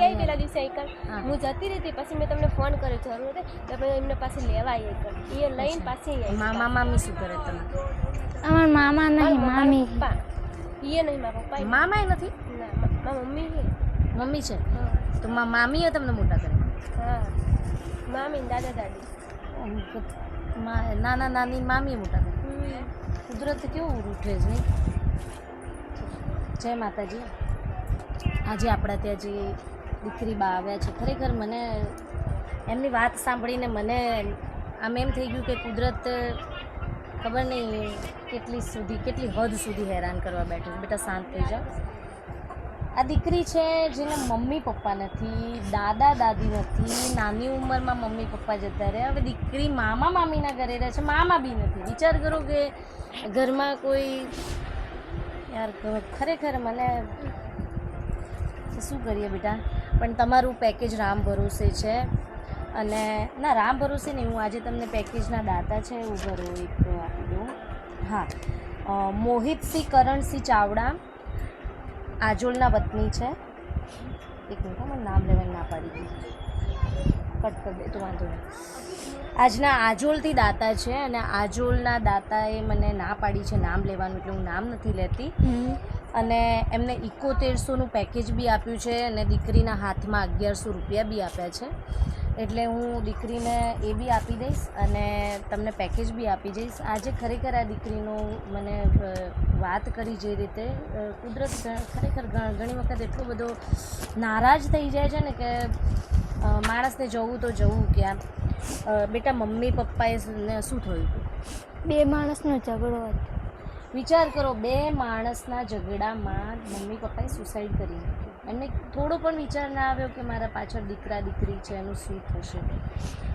નથી આવી પેલા દિવસે એકલ હું જતી રહી પછી મેં તમને ફોન કર્યો જરૂર હતી તો પછી એમને પાસે લેવા આવી એકલ એ લઈને પાછી મામા મામી શું કરે તમે? અમાર મામા નહીં મામી પપ્પા એ નહીં મારા પપ્પા મામાય નથી? ના મારા મમ્મી છે. મમ્મી છે તો મામીએ તમને મોટા કરે? હા મામી દાદા દાદી નાના નાની મામીએ મોટા કરે. કુદરત કેવું રૂઠે છે નહીં? જય માતાજી. આજે આપણા ત્યાં જે દીકરી બા આવ્યા છે ખરેખર મને એમની વાત સાંભળીને મને આમ એમ થઈ ગયું કે કુદરત ખબર નહીં કેટલી હદ સુધી હેરાન કરવા બેઠી. બેટા શાંત થઈ જાઓ. આ દીકરી છે જેને મમ્મી પપ્પા નથી, દાદા દાદી નથી, નાની ઉંમરમાં મમ્મી પપ્પા જતા રહ્યા. હવે દીકરી મામા મામીના ઘરે રહે છે, મામા બી નથી. વિચાર કરો કે ઘરમાં કોઈ યાર ખરેખર મને શું કરીએ બેટા. પણ તમારું પેકેજ રામ ભરોસે છે અને ના રામ ભરોસે નહીં, હું આજે તમને પેકેજના દાતા છે એવું ભરો એક આપી દઉં. હા, મોહિતસિંહ કરણસિંહ ચાવડા આજોલના વતની છે. એક મિનિટ મને નામ લેવાની ના પાડી દીધી, કટ કરી દે તો વાંધો નહીં. આજના આજોલથી દાતા છે અને આજોલના દાતાએ મને ના પાડી છે નામ લેવાનું, એટલે હું નામ નથી લેતી. અને એમને 7100નું પેકેજ બી આપ્યું છે અને દીકરીના હાથમાં 1100 રૂપિયા બી આપ્યા છે. એટલે હું દીકરીને એ બી આપી દઈશ અને તમને પેકેજ બી આપી જઈશ. આજે ખરેખર આ દીકરીનો મને વાત કરી જે રીતે કુદરત ખરેખર ઘણી વખત એટલો બધો નારાજ થઈ જાય છે ને કે માણસને જવું તો જવું ક્યાં. બેટા મમ્મી પપ્પાએ શું થયું હતું? બે માણસનો ઝઘડો હતો. વિચાર કરો, બે માણસના ઝઘડામાં મમ્મી પપ્પાએ સુસાઇડ કરી નાખ્યું. એમને થોડો પણ વિચાર ના આવ્યો કે મારા પાછળ દીકરા દીકરી છે એનું શું થશે.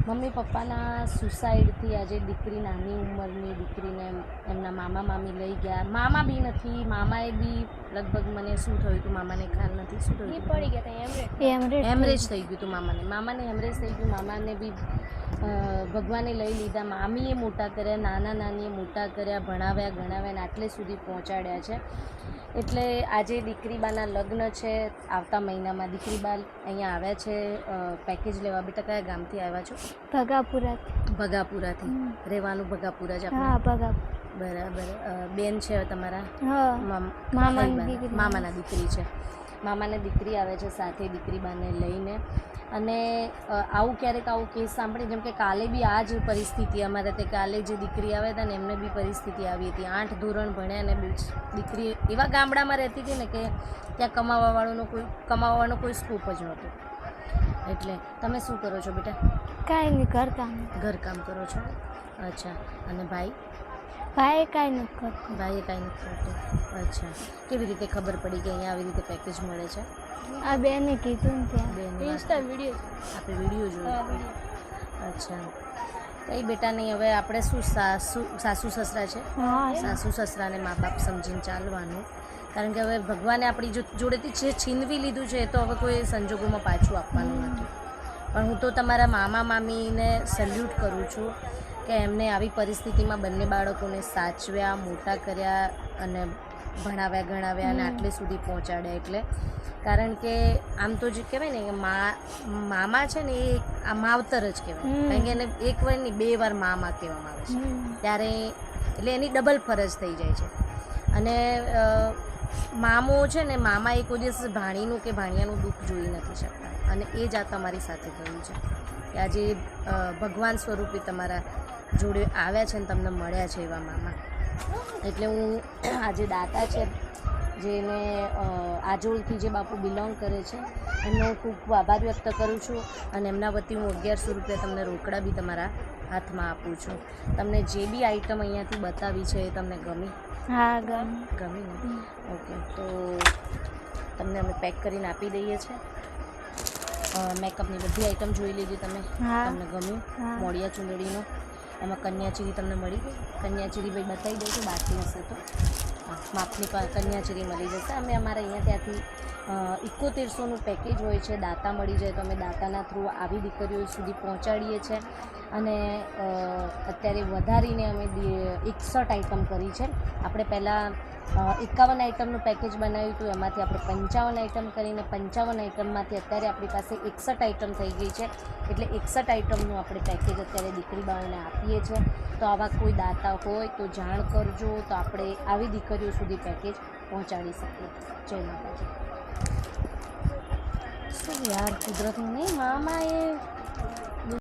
મમ્મી પપ્પાના સુસાઇડથી આજે દીકરી નાની ઉંમરની દીકરીને એમના મામા મામી લઈ ગયા. મામા બી નથી, મામાએ બી લગભગ મને શું થયું હતું મામાને ખ્યાલ નથી. શું થયું? પડી ગયા હતા હેમરેજ થઈ ગયું હતું મામાને હેમરેજ થઈ ગયું. મામાને બી ભગવાને લઈ લીધા. મામીએ મોટા કર્યા, નાના નાનીએ મોટા કર્યા, ભણાવ્યા ગણાવ્યા અને આટલે સુધી પહોંચાડ્યા છે. એટલે આજે દીકરીબાના લગ્ન છે આવતા મહિનામાં. દીકરીબા અહીંયા આવ્યા છે પેકેજ લેવા. બેટા કયા ગામથી આવ્યા છો? ભગાપુરાથી. રહેવાનું ભગાપુરા જ આપણે? હા ભગાપુરા. બરાબર. બેન છે તમારા? મામાના દીકરી છે. મામાને દીકરી આવે છે સાથે દીકરીબાને લઈને. અને આવું ક્યારેક આવું કેસ સાંભળે, જેમ કે કાલે બી આ જ પરિસ્થિતિ અમારે તે કાલે જે દીકરી આવ્યા હતા ને એમને બી પરિસ્થિતિ આવી હતી. 8 ધોરણ ભણ્યા અને દીકરી એવા ગામડામાં રહેતી હતી ને કે ત્યાં કમાવાનો કોઈ સ્કોપ જ નહોતો. એટલે તમે શું કરો છો બેટા? કાંઈ નહીં, ઘરકામ કરો છો? અચ્છા. અને ભાઈએ કાંઈ નથી કરતો. અચ્છા. કેવી રીતે ખબર પડી કે અહીંયા આવી રીતે પેકેજ મળે છે? આ બેને કીધું ને ત્યાં આપણે વિડીયો જોયો. અચ્છા. કંઈ બેટા નહીં. હવે આપણે શું સાસુ સસરા છે, સાસુ સસરાને મા બાપ સમજીને ચાલવાનું. કારણ કે હવે ભગવાને આપણી જોડેથી જે છીનવી લીધું છે એ તો હવે કોઈ સંજોગોમાં પાછું આપવાનું નથી. પણ હું તો તમારા મામા મામીને સેલ્યુટ કરું છું કે એમને આવી પરિસ્થિતિમાં બંને બાળકોને સાચવ્યા, મોટા કર્યા અને ભણાવ્યા ગણાવ્યા અને આટલે સુધી પહોંચાડ્યા. એટલે કારણ કે આમ તો જે કહેવાય ને કે મામા છે ને એ આ માવતર જ કહેવાય. કારણ કે એને એક વાર નહીં 2 વાર મામા કહેવામાં આવે છે ત્યારે, એટલે એની ડબલ ફરજ થઈ જાય છે. અને મામો છે ને, મામા એ કોઈ દિવસ ભાણીનું કે ભાણિયાનું દુઃખ જોઈ નથી શકતા. અને એ જ આ તમારી સાથે થયું છે કે આજે ભગવાન સ્વરૂપે તમારા જોડે આવ્યા છે ને તમને મળ્યા છે એવા મામા. એટલે હું આજે દાતા છે જેને આજોલથી જે બાપુ બિલોંગ કરે છે એમનો હું ખૂબ ખૂબ આભાર વ્યક્ત કરું છું. અને એમના વતી હું 1100 રૂપિયા તમને રોકડા બી તમારા હાથમાં આપું છું. તમને જે બી આઈટમ અહીંયાથી બતાવી છે એ તમને ગમી? હા ગમી ને? ઓકે. તો તમને અમે પેક કરીને આપી દઈએ છીએ. મેકઅપની બધી આઈટમ જોઈ લેજો તમે. તમને ગમ્યું? મોડિયા ચૂંદડીનો એમાં કન્યાચીરી તમને મળી ગઈ? કન્યાચીરી ભાઈ બતાવી દઉં છું, બાકી હશે તો માપની કન્યાચીરી મળી જશે. અમે અમારા અહીંયા ત્યાંથી 7100નું પેકેજ હોય છે. દાતા મળી જાય તો અમે દાતાના થ્રુ આવી દીકરીઓ સુધી પહોંચાડીએ છીએ. અને અત્યારે વધારીને અમે 61 આઈટમ કરી છે. આપણે પહેલાં 51 આઈટમનું પેકેજ બનાવ્યું હતું, એમાંથી આપણે 55 આઈટમ કરીને 55 આઈટમમાંથી અત્યારે આપણી પાસે 61 આઈટમ થઈ ગઈ છે. એટલે 61 આઈટમનું આપણે પેકેજ અત્યારે દીકરી બાઓને આપીએ છીએ. તો આવા કોઈ દાતા હોય તો જાણ કરજો, તો આપણે આવી દીકરીઓ સુધી પેકેજ પહોંચાડી શકીએ. જય માતાજી. શું યાર કુદરતનું નહીં મામા એ